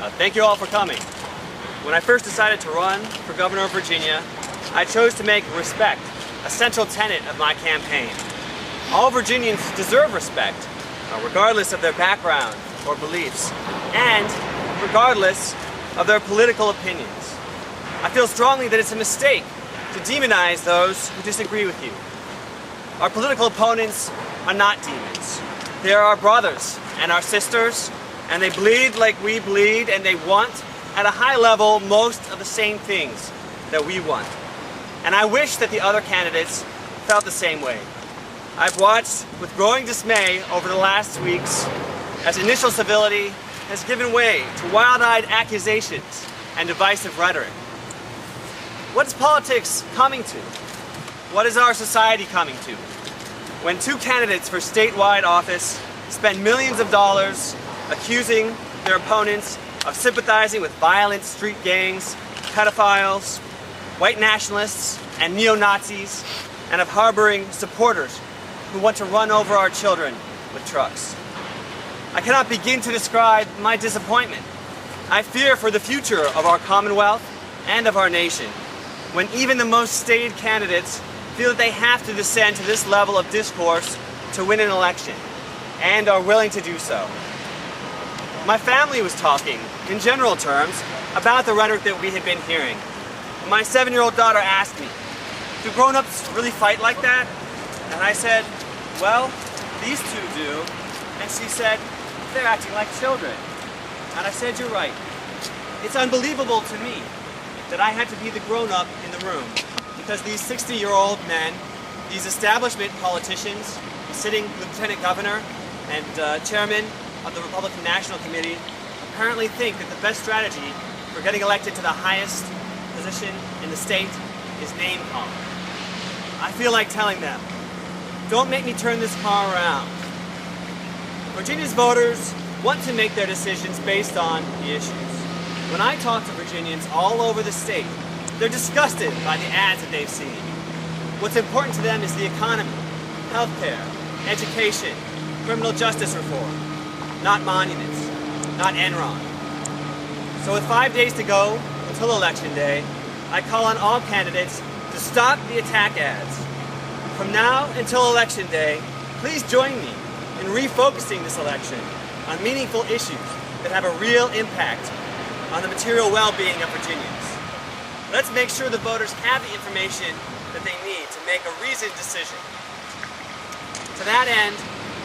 Thank you all for coming. When I first decided to run for governor of Virginia, I chose to make respect a central tenet of my campaign. All Virginians deserve respect, regardless of their background or beliefs, and regardless of their political opinions. I feel strongly that it's a mistake to demonize those who disagree with you. Our political opponents are not demons. They are our brothers and our sisters, and they bleed like we bleed, and they want, at a high level, most of the same things that we want. And I wish that the other candidates felt the same way. I've watched with growing dismay over the last weeks as initial civility has given way to wild-eyed accusations and divisive rhetoric. What is politics coming to? What is our society coming to? When two candidates for statewide office spend millions of dollars accusing their opponents of sympathizing with violent street gangs, pedophiles, white nationalists, and neo-Nazis, and of harboring supporters who want to run over our children with trucks. I cannot begin to describe my disappointment. I fear for the future of our Commonwealth and of our nation, when even the most staid candidates feel that they have to descend to this level of discourse to win an election, and are willing to do so. My family was talking, in general terms, about the rhetoric that we had been hearing. My 7-year-old daughter asked me, "Do grown-ups really fight like that?" And I said, "Well, these two do." And she said, "They're acting like children." And I said, "You're right. It's unbelievable to me that I had to be the grown-up in the room, because these 60-year-old men, these establishment politicians, sitting lieutenant governor and chairman of the Republican National Committee, apparently think that the best strategy for getting elected to the highest position in the state is name calling." I feel like telling them, don't make me turn this car around. Virginia's voters want to make their decisions based on the issues. When I talk to Virginians all over the state, they're disgusted by the ads that they've seen. What's important to them is the economy, healthcare, education, criminal justice reform, not monuments, not Enron. So with 5 days to go until Election Day, I call on all candidates to stop the attack ads. From now until Election Day, please join me in refocusing this election on meaningful issues that have a real impact on the material well-being of Virginians. Let's make sure the voters have the information that they need to make a reasoned decision. To that end,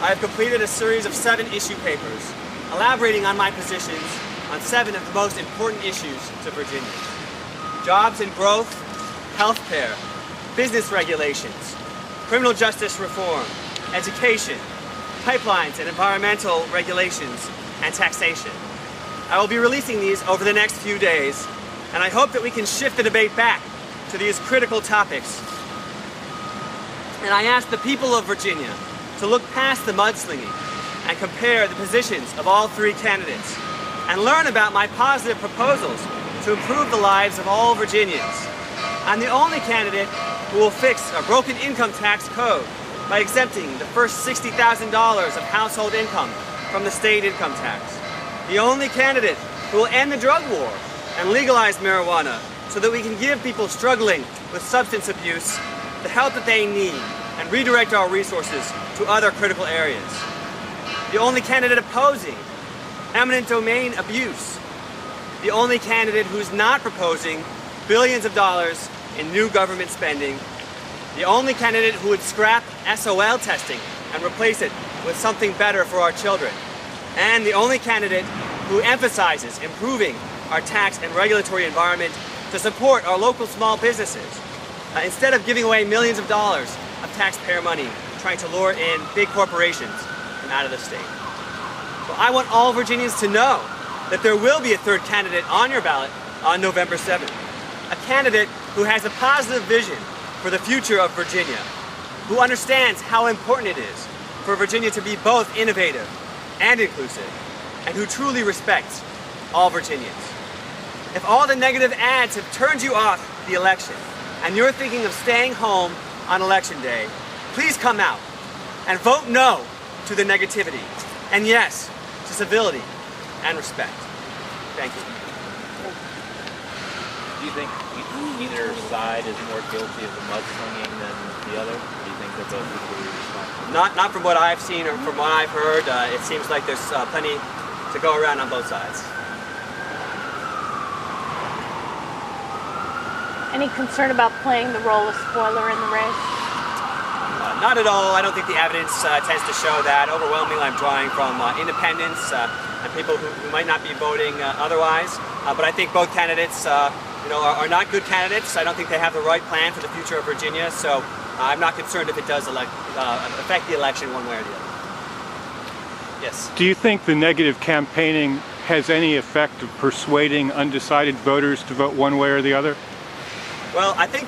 I have completed a series of 7 issue papers elaborating on my positions on 7 of the most important issues to Virginians: jobs and growth, health care, business regulations, criminal justice reform, education, pipelines and environmental regulations, and taxation. I will be releasing these over the next few days, and I hope that we can shift the debate back to these critical topics. And I ask the people of Virginia to look past the mudslinging and compare the positions of all 3 candidates and learn about my positive proposals to improve the lives of all Virginians. I'm the only candidate who will fix a broken income tax code by exempting the first $60,000 of household income from the state income tax. The only candidate who will end the drug war and legalize marijuana so that we can give people struggling with substance abuse the help that they need and redirect our resources to other critical areas. The only candidate opposing eminent domain abuse. The only candidate who's not proposing billions of dollars in new government spending. The only candidate who would scrap SOL testing and replace it with something better for our children. And the only candidate who emphasizes improving our tax and regulatory environment to support our local small businesses, instead of giving away millions of dollars of taxpayer money trying to lure in big corporations from out of the state. So I want all Virginians to know that there will be a 3rd candidate on your ballot on November 7th. A candidate who has a positive vision for the future of Virginia, who understands how important it is for Virginia to be both innovative and inclusive, and who truly respects all Virginians. If all the negative ads have turned you off the election, and you're thinking of staying home on Election Day, please come out and vote no to the negativity, and yes to civility and respect. Thank you. Do you think either side is more guilty of the mudslinging than the other? Or do you think they're both equally responsible? Not from what I've seen or from what I've heard. It seems like there's plenty to go around on both sides. Any concern about playing the role of spoiler in the race? Not at all. I don't think the evidence tends to show that. Overwhelmingly, I'm drawing from independents and people who might not be voting otherwise. But I think both candidates are not good candidates. I don't think they have the right plan for the future of Virginia, so I'm not concerned if it does affect the election one way or the other. Yes? Do you think the negative campaigning has any effect of persuading undecided voters to vote one way or the other? Well, I think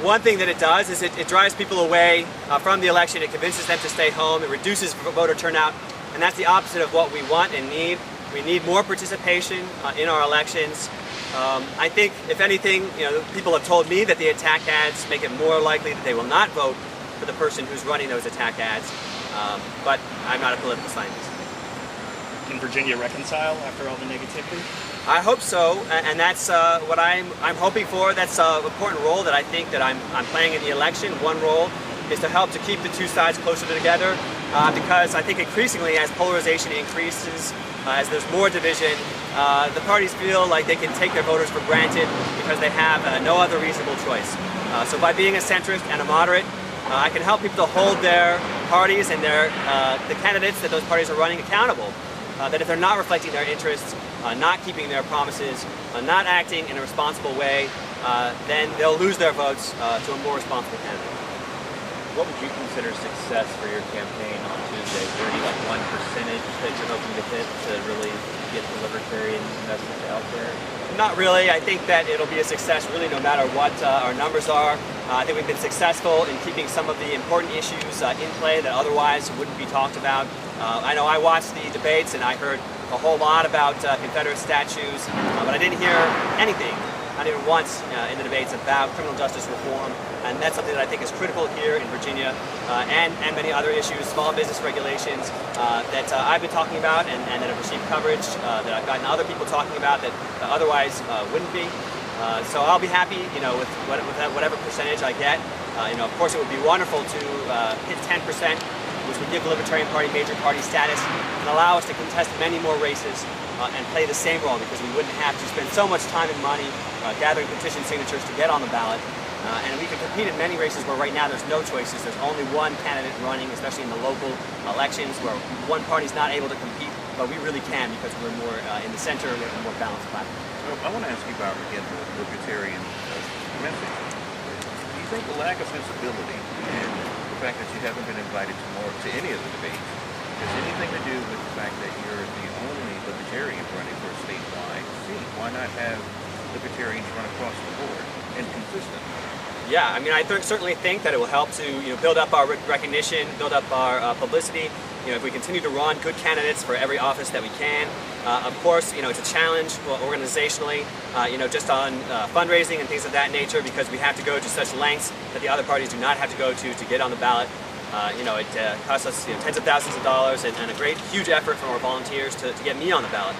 one thing that it does is it drives people away from the election. It convinces them to stay home. It reduces voter turnout, and that's the opposite of what we want and need. We need more participation in our elections. I think, if anything, people have told me that the attack ads make it more likely that they will not vote for the person who's running those attack ads. But I'm not a political scientist. Can Virginia reconcile after all the negativity? I hope so, and that's what I'm hoping for. That's an important role that I think that I'm playing in the election. One role is to help to keep the two sides closer together, because I think increasingly as polarization increases, as there's more division, the parties feel like they can take their voters for granted because they have no other reasonable choice. So by being a centrist and a moderate, I can help people to hold their parties and the candidates that those parties are running accountable. That if they're not reflecting their interests, not keeping their promises, not acting in a responsible way, then they'll lose their votes to a more responsible candidate. What would you consider success for your campaign on Tuesday? Is there any one percentage that you're hoping to hit to really get the Libertarian message out there? Not really. I think that it'll be a success really no matter what our numbers are. I think we've been successful in keeping some of the important issues in play that otherwise wouldn't be talked about. I know I watched the debates and I heard a whole lot about Confederate statues, but I didn't hear anything, not even once in the debates, about criminal justice reform. And that's something that I think is critical here in Virginia, and many other issues, small business regulations that I've been talking about and that have received coverage, that I've gotten other people talking about that otherwise wouldn't be. So I'll be happy, with whatever percentage I get. Of course, it would be wonderful to hit 10%, which would give the Libertarian Party major party status and allow us to contest many more races and play the same role, because we wouldn't have to spend so much time and money gathering petition signatures to get on the ballot. And we can compete in many races where right now there's no choices. There's only one candidate running, especially in the local elections where one party's not able to compete, but we really can because we're more in the center, we have a more balanced platform. I want to ask you about, again, the Libertarian message. Do you think the lack of sensibility and the fact that you haven't been invited to any of the debates has anything to do with the fact that you're the only Libertarian running for a statewide seat? Why not have Libertarians run across the board and consistent? Yeah, I mean, I certainly think that it will help to build up our recognition, build up our publicity. If we continue to run good candidates for every office that we can. Of course, it's a challenge organizationally, just on fundraising and things of that nature, because we have to go to such lengths that the other parties do not have to go to get on the ballot. It costs us tens of thousands of dollars and a great, huge effort from our volunteers to get me on the ballot.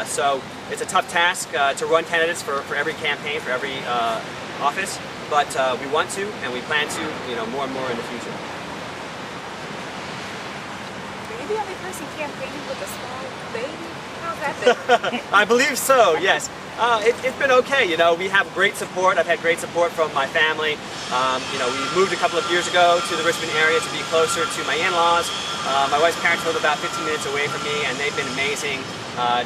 So it's a tough task to run candidates for every campaign, for every office, but we want to and we plan to, more and more in the future. Are you the only person campaigning with a small baby? How's that been? I believe so, yes. It's been okay, we have great support. I've had great support from my family. We moved a couple of years ago to the Richmond area to be closer to my in-laws. My wife's parents live about 15 minutes away from me, and they've been amazing,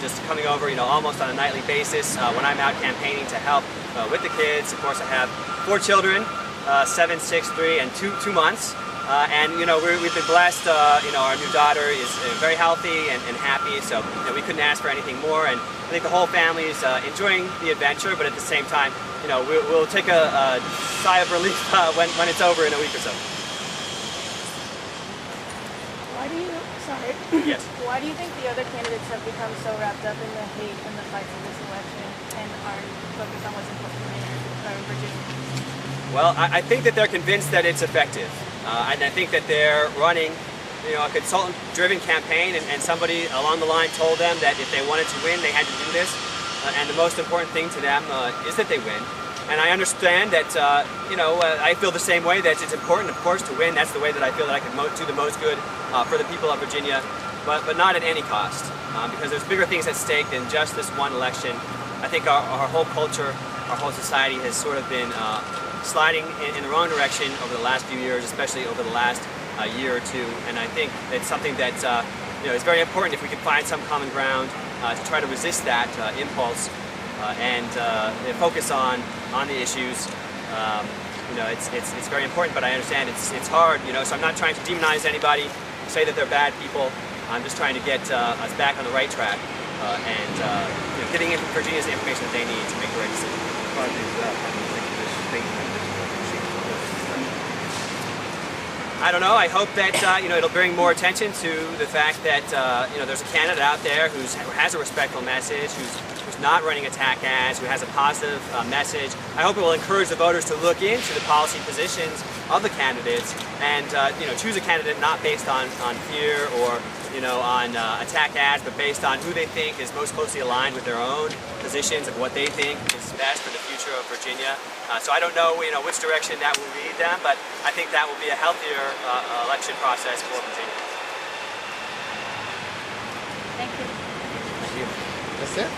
just coming over, almost on a nightly basis when I'm out campaigning to help with the kids. Of course, I have 4 children, 7, 6, 3, and 2 months. And we've been blessed. Our new daughter is very healthy and happy, so we couldn't ask for anything more. And I think the whole family is enjoying the adventure, but at the same time, we'll take a sigh of relief when it's over in a week or so. Yes. Why do you think the other candidates have become so wrapped up in the hate and the fights of this election and are focused on what's important for Virginia? Well, I think that they're convinced that it's effective. And I think that they're running, a consultant-driven campaign, and somebody along the line told them that if they wanted to win, they had to do this. and the most important thing to them is that they win. And I understand that, I feel the same way, that it's important, of course, to win. That's the way that I feel that I can do the most good for the people of Virginia, but not at any cost, because there's bigger things at stake than just this one election. I think our whole culture, our whole society has sort of been sliding in the wrong direction over the last few years, especially over the last year or two. And I think it's something that is very important if we can find some common ground to try to resist that impulse and focus on the issues. It's very important, but I understand it's hard. So I'm not trying to demonize anybody, say that they're bad people. I'm just trying to get us back on the right track and getting Virginia's the information that they need to make the right decision. How do you think this statement is going to change the whole discussion? I don't know. I hope that it'll bring more attention to the fact that there's a candidate out there who has a respectful message, who's not running attack ads, who has a positive message. I hope it will encourage the voters to look into the policy positions of the candidates and choose a candidate not based on fear or on attack ads, but based on who they think is most closely aligned with their own positions of what they think is best for the future of Virginia. So I don't know, which direction that will lead them, but I think that will be a healthier election process for Virginia. Thank you. That's it?